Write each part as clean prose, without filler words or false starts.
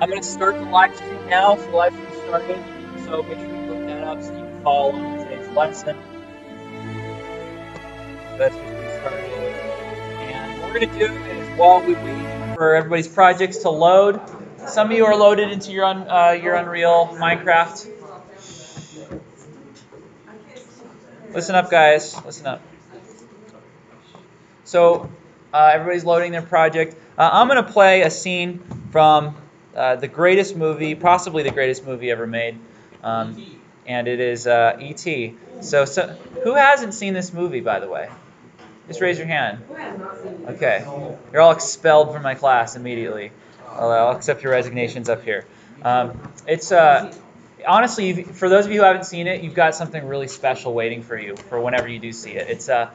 I'm going to start the live stream now, so the live stream started. So make sure you look that up so you can follow along with today's lesson. That's just been started. And what we're going to do is while we wait for everybody's projects to load, some of you are loaded into your Unreal Minecraft. Listen up, guys. Listen up. So everybody's loading their project. I'm going to play a scene from the greatest movie, possibly the greatest movie ever made, and it is E.T. So who hasn't seen this movie, by the way? Just raise your hand. Okay. You're all expelled from my class immediately. I'll accept your resignations up here. It's honestly, for those of you who haven't seen it, you've got something really special waiting for you for whenever you do see it. It's a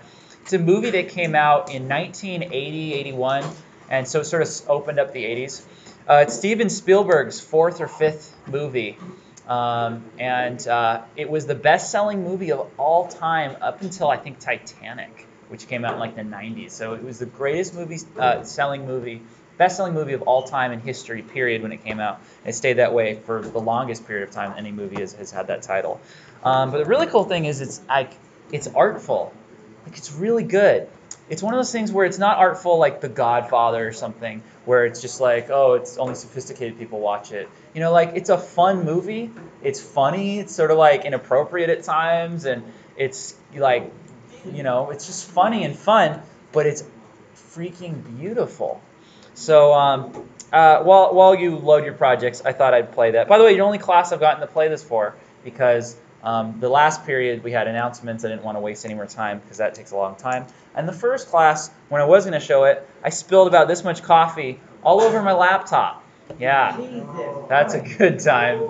movie that came out in 1980, 81, and so it sort of opened up the 80s. It's Steven Spielberg's fourth or fifth movie, and it was the best-selling movie of all time up until, I think, Titanic, which came out in like the 90s. So it was the greatest best-selling movie of all time in history, period, when it came out. It stayed that way for the longest period of time any movie has had that title. But the really cool thing is it's artful. Like, it's really good. It's one of those things where it's not artful like The Godfather or something, where it's just like, oh, it's only sophisticated people watch it. You know, like, it's a fun movie. It's funny. It's sort of like inappropriate at times, and it's like, you know, it's just funny and fun, but it's freaking beautiful. So while you load your projects, I thought I'd play that. By the way, the only class I've gotten to play this for, because the last period we had announcements. I didn't want to waste any more time because that takes a long time. And the first class, when I was going to show it, I spilled about this much coffee all over my laptop. Yeah, that's a good time.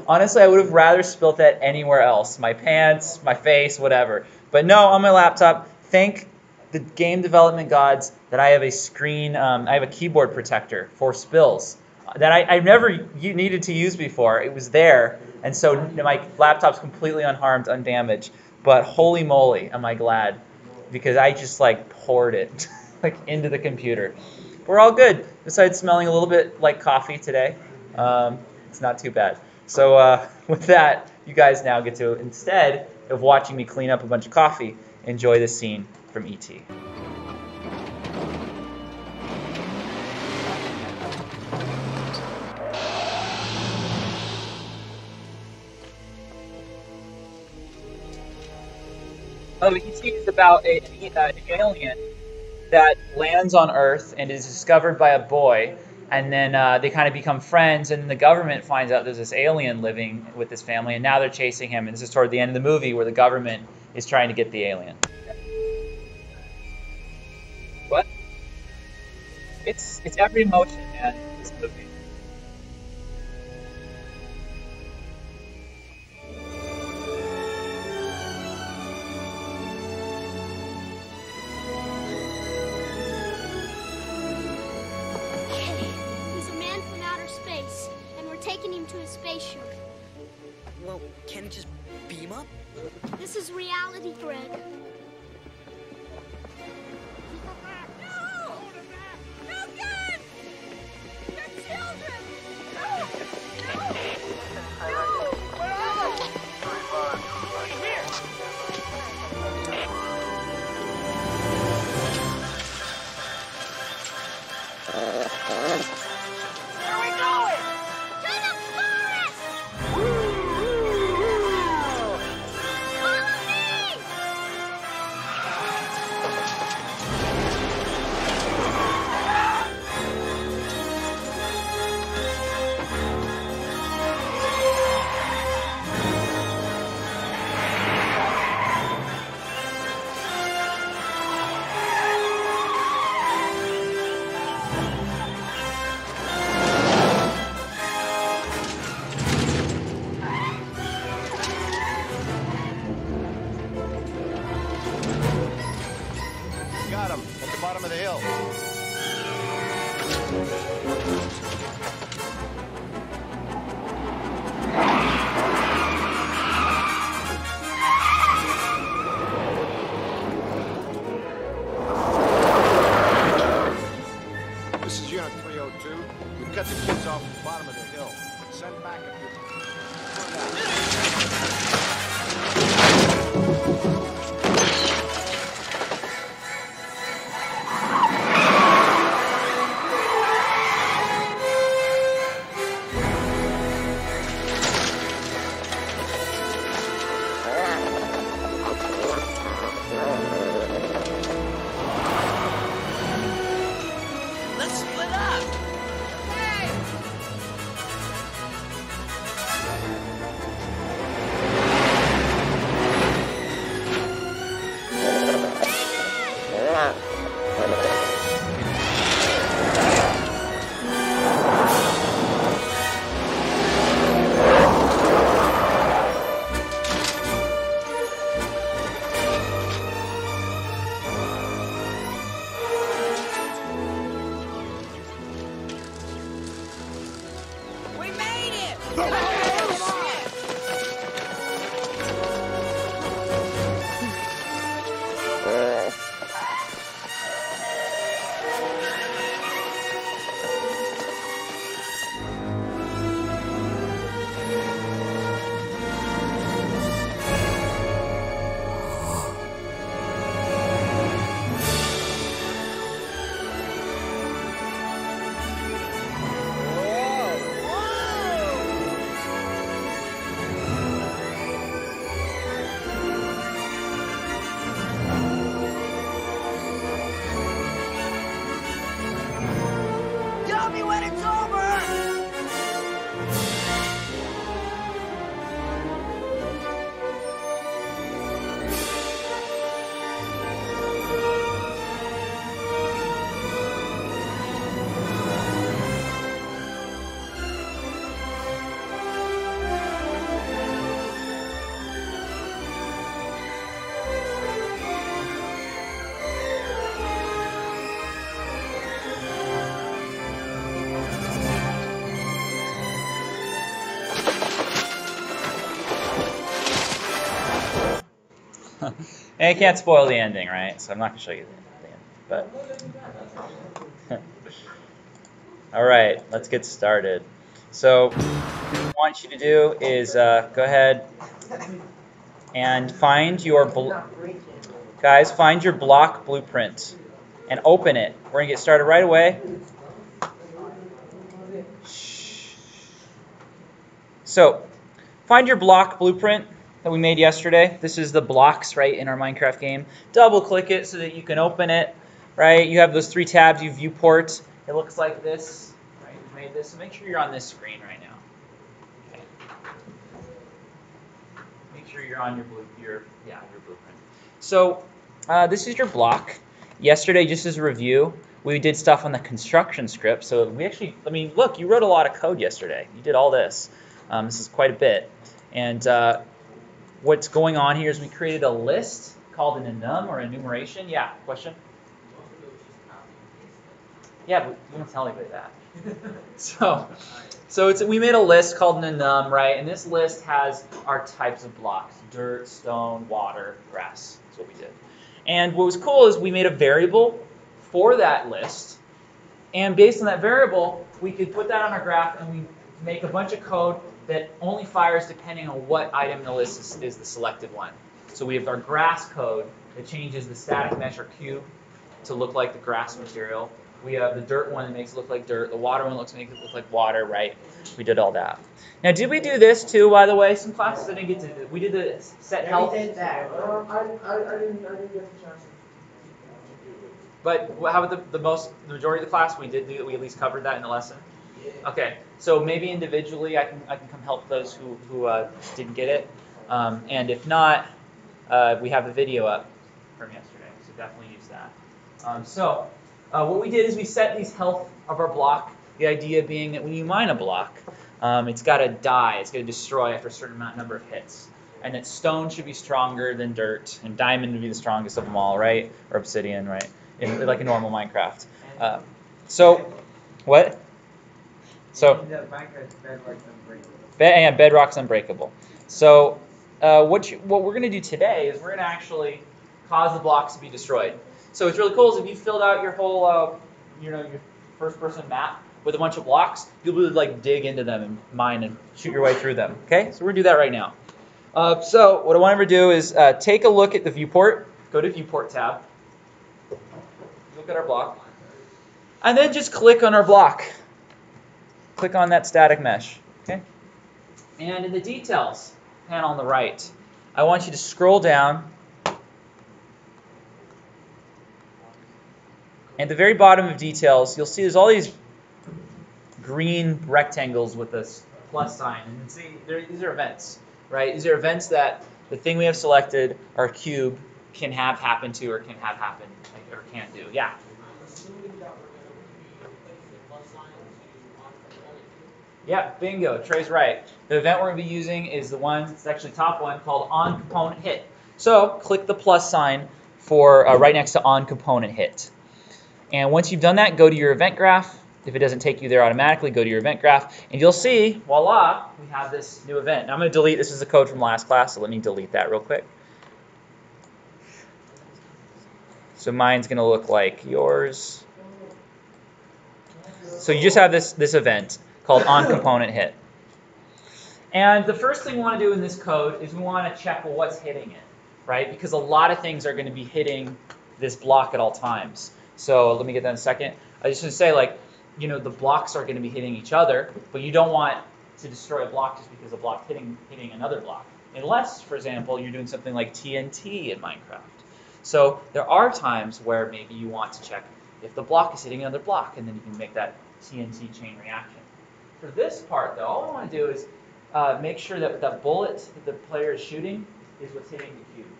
Honestly, I would have rather spilt that anywhere else. My pants, my face, whatever. But no, on my laptop, thank the game development gods that I have a screen, I have a keyboard protector for spills that I never needed to use before. It was there, and so my laptop's completely unharmed, undamaged. But holy moly, am I glad, because I just like poured it like into the computer. We're all good, besides smelling a little bit like coffee today. It's not too bad. So with that, you guys now get to, instead of watching me clean up a bunch of coffee, enjoy this scene from E.T. E.T. is about an alien that lands on Earth and is discovered by a boy, and then they kind of become friends, and the government finds out there's this alien living with this family, and now they're chasing him, and this is toward the end of the movie where the government is trying to get the alien. What? It's every emotion, man, this movie. Spaceship. Well, can he just beam up? This is reality, Greg. No! No guns! They're children! No! No! No! Where are they? Here! Where are we going? bottom of the hill. Send back a few. Let's split up. We made it. Tell me when it's over. And I can't spoil the ending, right? So I'm not going to show you the ending. But all right, let's get started. So what I want you to do is go ahead and find your find your block blueprint and open it. We're going to get started right away. So find your block blueprint that we made yesterday. This is the blocks, right, in our Minecraft game. Double click it so that you can open it, right? You have those 3 tabs, you viewport. It looks like this, right? We made this. So make sure you're on this screen right now. Okay. Make sure you're on your blueprint. So this is your block. Yesterday, just as a review, we did stuff on the construction script. So we actually, I mean, look, you wrote a lot of code yesterday. You did all this. This is quite a bit. And what's going on here is we created a list called an enum or enumeration. Yeah, question? Yeah, but we don't tell anybody that. So we made a list called an enum, right? And this list has our types of blocks: dirt, stone, water, grass. That's what we did. And what was cool is we made a variable for that list. And based on that variable, we could put that on our graph and we make a bunch of code that only fires depending on what item in the list is the selected one. So we have our grass code that changes the static mesh or cube to look like the grass material. We have the dirt one that makes it look like dirt. The water one makes it look like water, right? We did all that. Now, did we do this too, by the way? Some classes I didn't get to do. We did the set health. We did that. I didn't get the chance. But how about the majority of the class? We did do. We at least covered that in the lesson. Okay, so maybe individually I can come help those who didn't get it, and if not, we have the video up from yesterday, so definitely use that. So what we did is we set these health of our block. The idea being that when you mine a block, it's got to die. It's going to destroy after a certain number of hits, and that stone should be stronger than dirt, and diamond would be the strongest of them all, right? Or obsidian, right? Like a normal Minecraft. So what? So bedrock's unbreakable. So what we're going to do today is we're going to actually cause the blocks to be destroyed. So what's really cool is if you filled out your whole your first-person map with a bunch of blocks, you'll be able to like dig into them and mine and shoot your way through them. Okay, so we're gonna do that right now. So what I want to do is take a look at the viewport. Go to viewport tab. Look at our block. And then just click on our block. Click on that static mesh. Okay. And in the details panel on the right, I want you to scroll down. At the very bottom of details, you'll see there's all these green rectangles with this plus sign. And see, these are events, right? These are events that the thing we have selected, our cube, can have happen to or can have happen or can't do. Yeah? Yeah, bingo. Trey's right. The event we're going to be using is the one, it's actually top one, called onComponentHit. So click the plus sign for right next to onComponentHit. And once you've done that, go to your event graph. If it doesn't take you there automatically, go to your event graph. And you'll see, voila, we have this new event. Now I'm going to delete, this is the code from last class, so let me delete that real quick. So mine's going to look like yours. So you just have this event called onComponentHit. And the first thing we want to do in this code is we want to check, well, what's hitting it, right? Because a lot of things are going to be hitting this block at all times. So let me get that in a second. I just want to say, like, you know, the blocks are going to be hitting each other, but you don't want to destroy a block just because a block hitting another block. Unless, for example, you're doing something like TNT in Minecraft. So there are times where maybe you want to check if the block is hitting another block, and then you can make that TNT chain reaction. For this part, though, all I want to do is make sure that the bullet that the player is shooting is what's hitting the cube.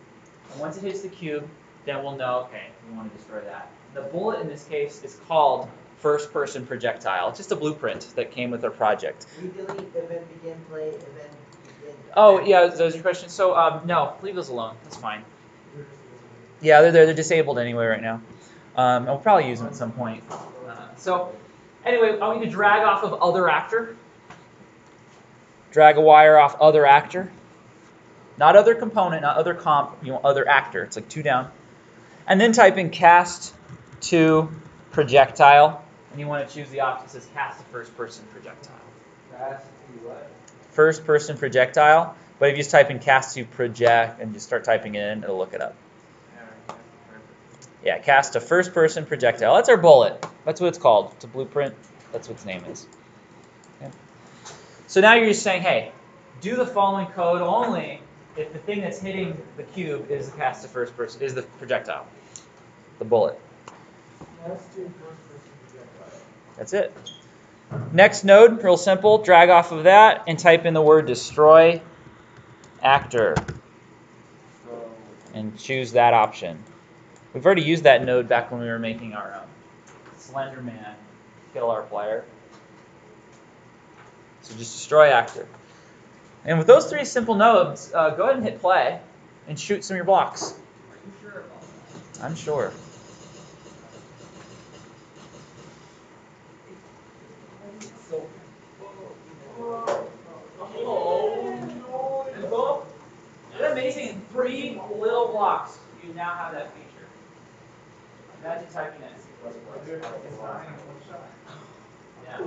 And once it hits the cube, then we'll know, okay, we want to destroy that. The bullet in this case is called first-person projectile. It's just a blueprint that came with our project. We delete event begin, play, event begin. Oh, yeah, those are your questions. So, no, leave those alone. That's fine. Yeah, they're there. They're disabled anyway right now. And we'll probably use them at some point. So, anyway, I want you to drag off of other actor. Drag a wire off other actor. Not other component, not other comp, you want other actor. It's like 2 down. And then type in cast to projectile. And you want to choose the option that says cast to first person projectile. Cast to what? First person projectile. But if you just type in cast to project and just start typing it in, it'll look it up. Yeah, cast to first person projectile. That's our bullet. That's what it's called. It's a blueprint. That's what its name is. Okay. So now you're just saying, hey, do the following code only if the thing that's hitting the cube is the cast to first person, is the projectile, the bullet. Cast to first person projectile. That's it. Next node, real simple. Drag off of that and type in the word destroy actor. And choose that option. We've already used that node back when we were making our Slenderman killer player. So just destroy actor. And with those 3 simple nodes, go ahead and hit play and shoot some of your blocks. Are you sure about that? I'm sure. So, Isn't that amazing? In 3 little blocks, you now have that feature. Imagine typing that in C++. Yeah.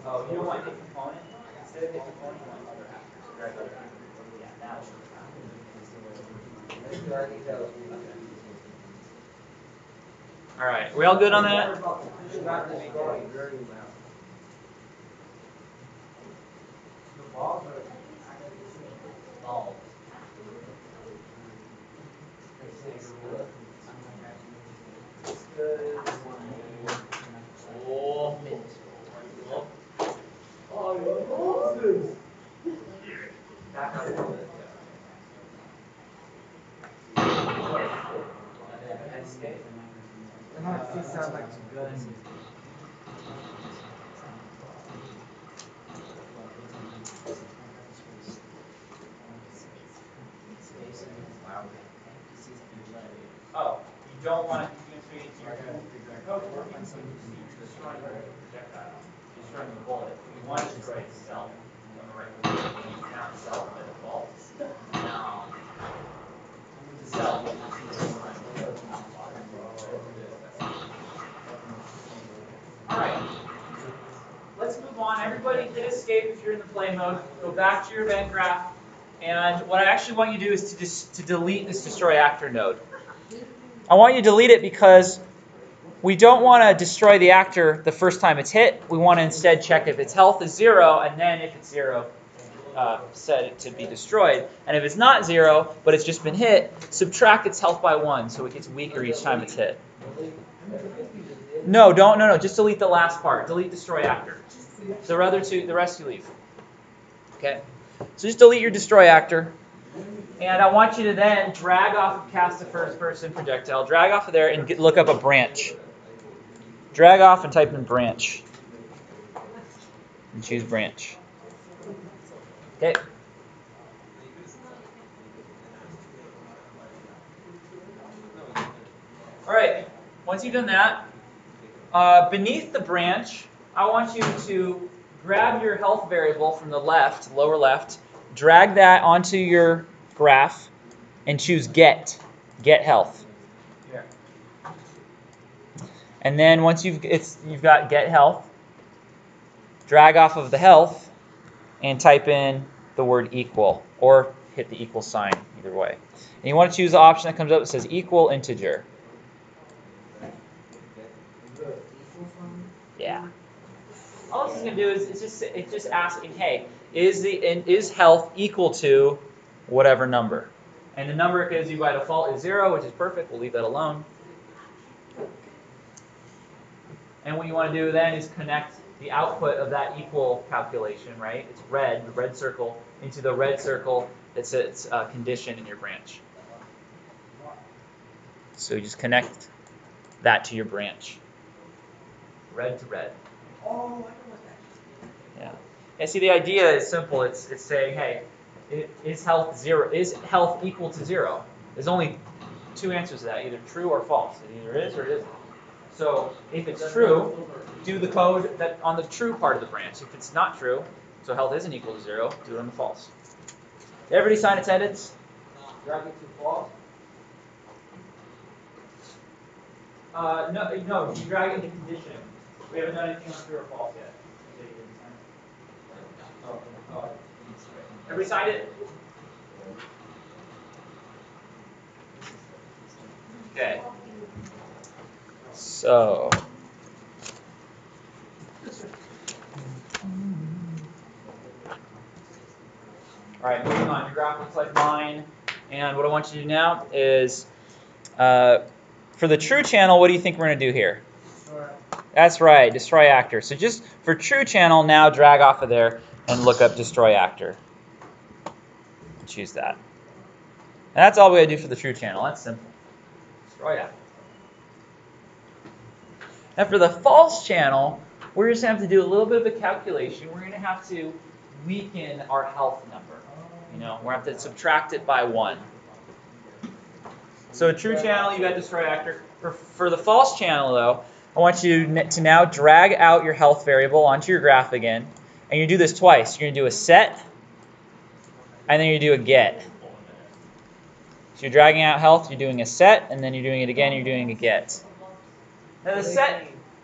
Oh, you don't want hit component? Instead of hit component, you want other actors. Drag other actors. Yeah, now it's all right, we all good on that? Oh. Back up a little bit. Escape. sound like some good. Oh, you don't want to communicate to your code working, so you destroying the projectile, destroying the bullet. You want to destroy itself. Self by default. No. Self. Alright. Let's move on. Everybody hit escape if you're in the play mode. Go back to your event graph. And what I actually want you to do is to delete this destroy actor node. I want you to delete it because we don't want to destroy the actor the first time it's hit. We want to instead check if its health is 0, and then if it's 0, set it to be destroyed. And if it's not 0, but it's just been hit, subtract its health by 1 so it gets weaker each time it's hit. No, no, just delete the last part. Delete destroy actor. The rest you leave. Okay? So just delete your destroy actor. And I want you to then drag off of cast a first person projectile. Drag off of there and look up a branch. Drag off and type in branch. And choose branch. Okay. All right. Once you've done that, beneath the branch, I want you to grab your health variable from the left, lower left, drag that onto your graph, and choose get health. Here. And then once you've got get health, drag off of the health and type in the word equal, or hit the equal sign, either way. And you want to choose the option that comes up that says equal integer. Yeah. All this is going to do is it's just asking, hey, is health equal to whatever number? And the number it gives you by default is 0, which is perfect. We'll leave that alone. And what you want to do then is connect the output of that equal calculation, right? It's red, the red circle, into the red circle that's its condition in your branch. So you just connect that to your branch. Red to red. Oh, I know what that is. Yeah. And see, the idea is simple. It's saying, hey, is health equal to 0? There's only two answers to that, either true or false. It either is or it isn't. So if it's true, do the code that on the true part of the branch. If it's not true, so health isn't equal to 0, do it on the false. Did everybody sign attendance? Drag it to false. No, you drag it to condition. We haven't done anything on true or false yet. Oh. Everybody signed it? Okay. So. All right, moving on. Your graph looks like mine. And what I want you to do now is, for the true channel, what do you think we're going to do here? That's right, destroy actor. So just for true channel, now drag off of there and look up destroy actor. Choose that. And that's all we gotta do for the true channel. That's simple. Destroy actor. And for the false channel, we're just gonna have to do a little bit of a calculation. We're gonna have to weaken our health number. We're gonna have to subtract it by 1. So a true channel, you got destroy actor. For the false channel, though, I want you to now drag out your health variable onto your graph again. And you do this twice. You're going to do a set, and then you do a get. So you're dragging out health, you're doing a set, and then you're doing it again, you're doing a get. Now the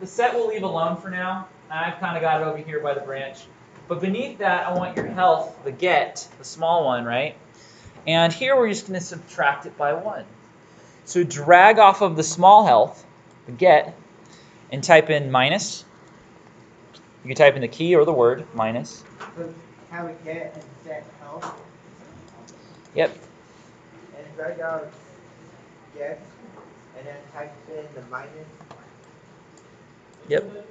set we'll leave alone for now. I've kind of got it over here by the branch. But beneath that, I want your health, the get, the small one, right? And here we're just going to subtract it by 1. So drag off of the small health, the get, and type in minus. You can type in the key or the word, minus. So how we get and set health. Yep. And drag out get, and then type in the minus. Yep.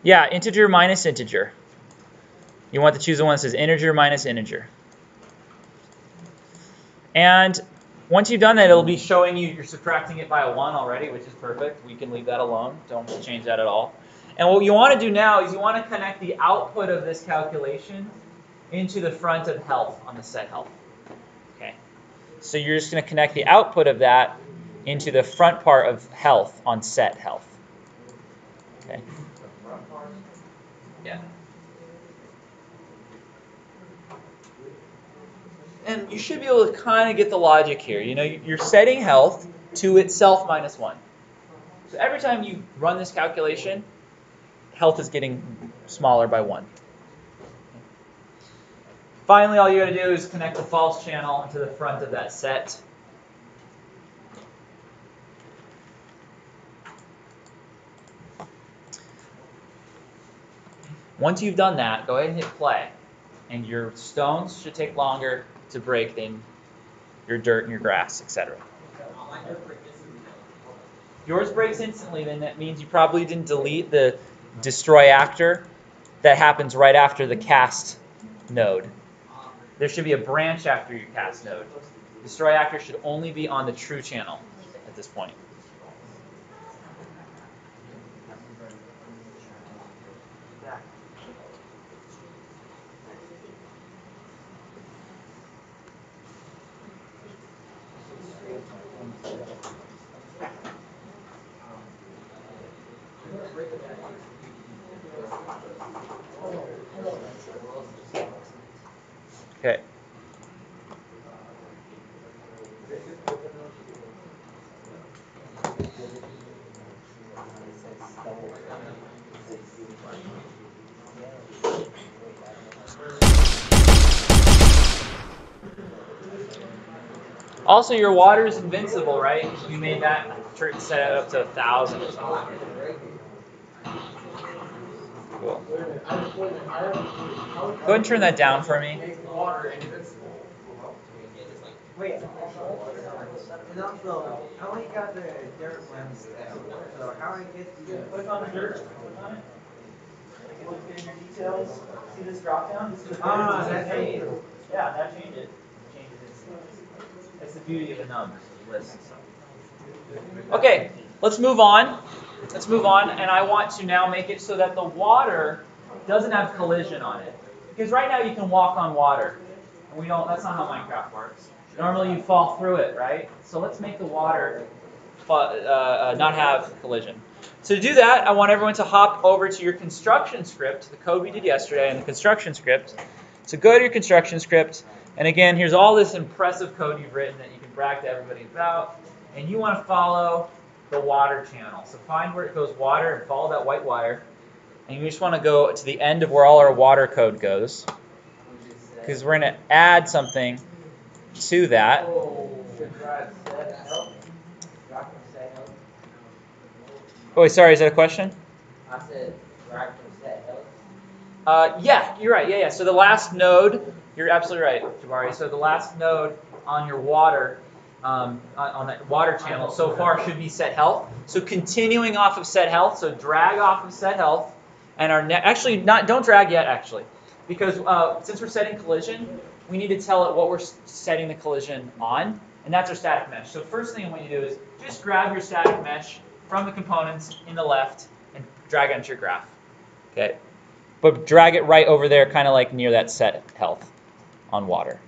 Yeah, integer minus integer. You want to choose the one that says integer minus integer. And once you've done that, it'll be showing you you're subtracting it by a 1 already, which is perfect. We can leave that alone. Don't change that at all. And what you want to do now is you want to connect the output of this calculation into the front of health on the set health. Okay. So you're just going to connect the output of that into the front part of health on set health. Okay. Yeah. and you should be able to kind of get the logic here. You know, you're setting health to itself minus 1. So every time you run this calculation, health is getting smaller by 1. Finally, all you got to do is connect the false channel to the front of that set. Once you've done that, go ahead and hit play. And your stones should take longer to break than your dirt and your grass, etc. Yours breaks instantly, then that means you probably didn't delete the destroy actor that happens right after the cast node. There should be a branch after your cast node. Destroy actor should only be on the true channel at this point. Okay. Also, your water is invincible, right? You made that set it up to 1,000 or something. Cool. Go ahead and turn that down for me. Wait, and also, I only got the dirt ones, so how I get the... Click on the dirt. Click on it. Look in your details. See this drop down? This is the that changed. Yeah, that changed it. Changes instantly. That's the beauty of a num list. Okay, let's move on. Let's move on, and I want to now make it so that the water doesn't have collision on it. Because right now you can walk on water. And we don't. That's not how Minecraft works. Normally you fall through it, right? So let's make the water not have collision. So to do that, I want everyone to hop over to your construction script, the code we did yesterday in the construction script. So go to your construction script, and again, here's all this impressive code you've written that you can brag to everybody about. And you want to follow the water channel. So find where it goes water and follow that white wire. And you just want to go to the end of where all our water code goes. Because we're going to add something to that. Oh, wait, sorry, is that a question? I said drag from set health. Yeah, you're right. Yeah. So the last node, you're absolutely right, Jabari. So the last node on your water, on that water channel so far should be set health. So continuing off of set health, so drag off of set health, and actually don't drag yet actually, because since we're setting collision, we need to tell it what we're setting the collision on, and that's our static mesh. So first thing I want you to do is just grab your static mesh from the components in the left and drag it onto your graph. Okay, but drag it right over there, kind of like near that set health on water.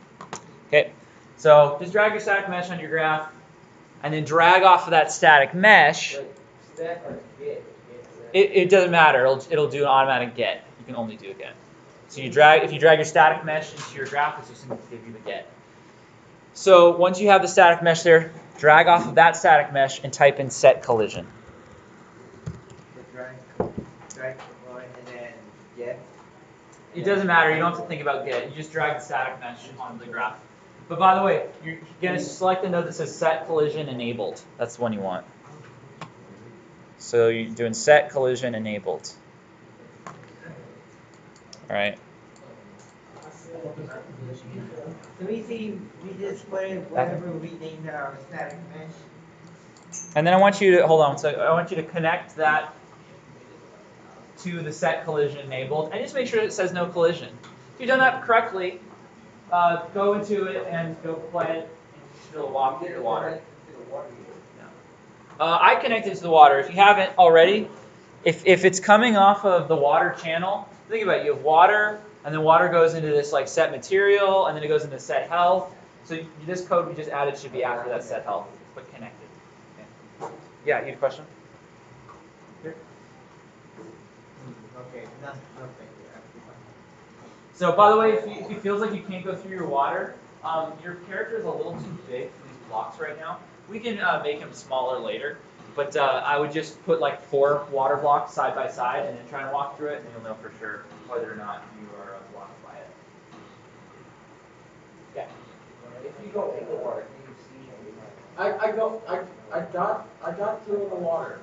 Okay, so just drag your static mesh on your graph, and then drag off of that static mesh. It doesn't matter. It'll do an automatic get. You can only do a get. So if you drag your static mesh into your graph, it's just going to give you the get. So once you have the static mesh there, drag off of that static mesh and type in set collision. Drag and then get. It doesn't matter. You don't have to think about get. You just drag the static mesh onto the graph. But by the way, you're going to select the node that says set collision enabled. That's the one you want. So you're doing set collision enabled. All right. So we just put in whatever we named our static mesh. And then I want you to, hold on, so I want you to connect that to the set collision enabled, and just make sure it says no collision. If you've done that correctly, go into it and go play it, and it'll walk through the water. I connected to the water. If you haven't already, if it's coming off of the water channel, think about it. You have water, and then water goes into this like set material, and then it goes into set health. So this code we just added should be after that set health, but connected. Okay. Yeah, you had a question? Here. Okay, nothing. So by the way, if it feels like you can't go through your water, Your character is a little too big for these blocks right now. We can make him smaller later, but I would just put like 4 water blocks side by side and then try and walk through it, and you'll know for sure whether or not you are blocked by it. Yeah. If you go in the water, can you see? I got through in the water.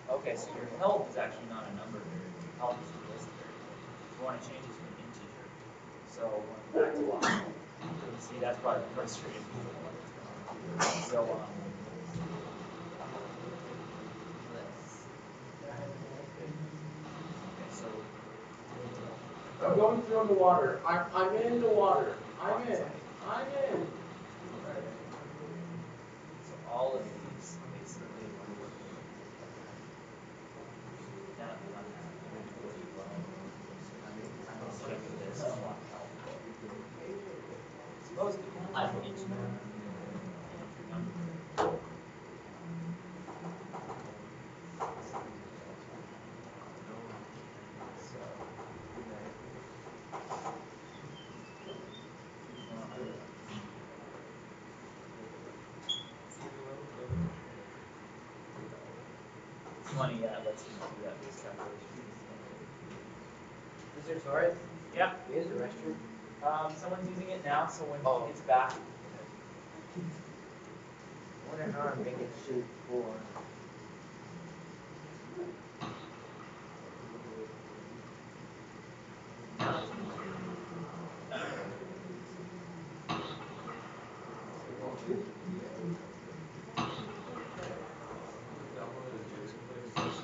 Okay, so your health is actually not a number variable. Your health is a list variable. You want to change it to an integer. So back to block. See, that's probably frustrating. So okay, so I'm going through in the water. I'm in the water. I'm in. so all of these basically. Now, let's check this block health. Suppose I can get you number. It's funny, yeah, it lets me do that base calculation. Is there toilet? Yeah. Is the restroom? Someone's using it now, so when he gets back. I wonder how I'm making soup for.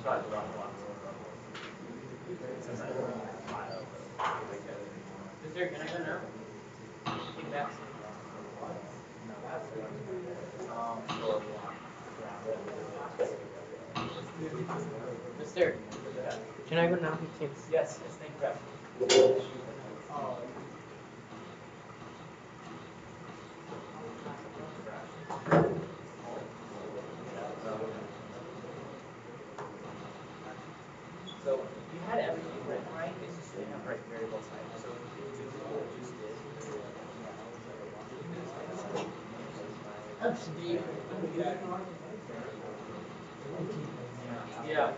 Probably a lot of blocks. Sister, can I go now? Keep that. Mister, can I go now? Yes, thank you, guys. So you had everything written right, it's just you didn't have the right variable type. So if you do what we just did, yeah.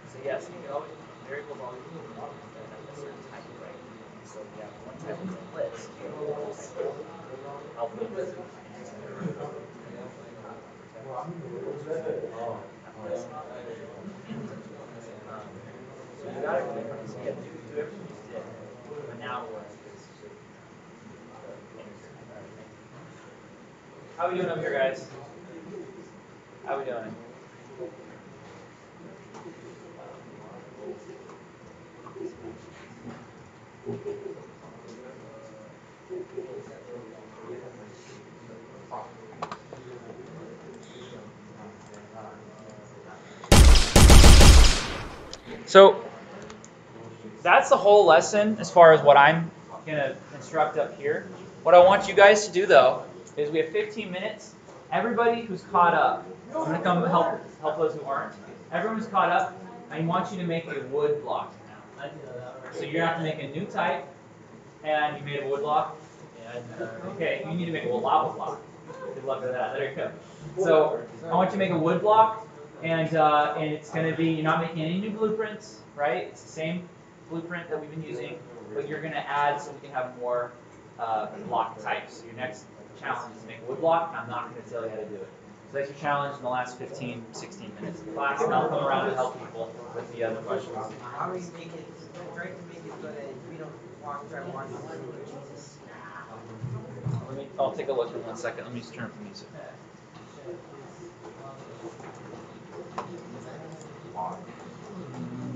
So yes, you can always variables always have a certain type, right? So we have one type that's a list, alphabet. So you got it. So yeah, do everything you did. But now we'll basically how are we doing up here, guys? How are we doing? So that's the whole lesson as far as what I'm going to instruct up here. What I want you guys to do, though, is we have 15 minutes. Everybody who's caught up, I'm going to come help those who aren't. Everyone who's caught up, I want you to make a wood block now. So you're going to have to make a new type, and you made a wood block. Okay, you need to make a lava block. Good luck with that. There you go. So I want you to make a wood block, and it's going to be, you're not making any new blueprints, right? It's the same blueprint that we've been using, but you're going to add so we can have more block types. Your next challenge is to make a wood block. I'm not going to tell you how to do it. So that's your challenge in the last 15, 16 minutes of the class, and I'll come around to help people with the other questions. How do we make it? Try to make it so that we don't try to watch Jesus. I'll take a look in 1 second. Let me just turn up the music.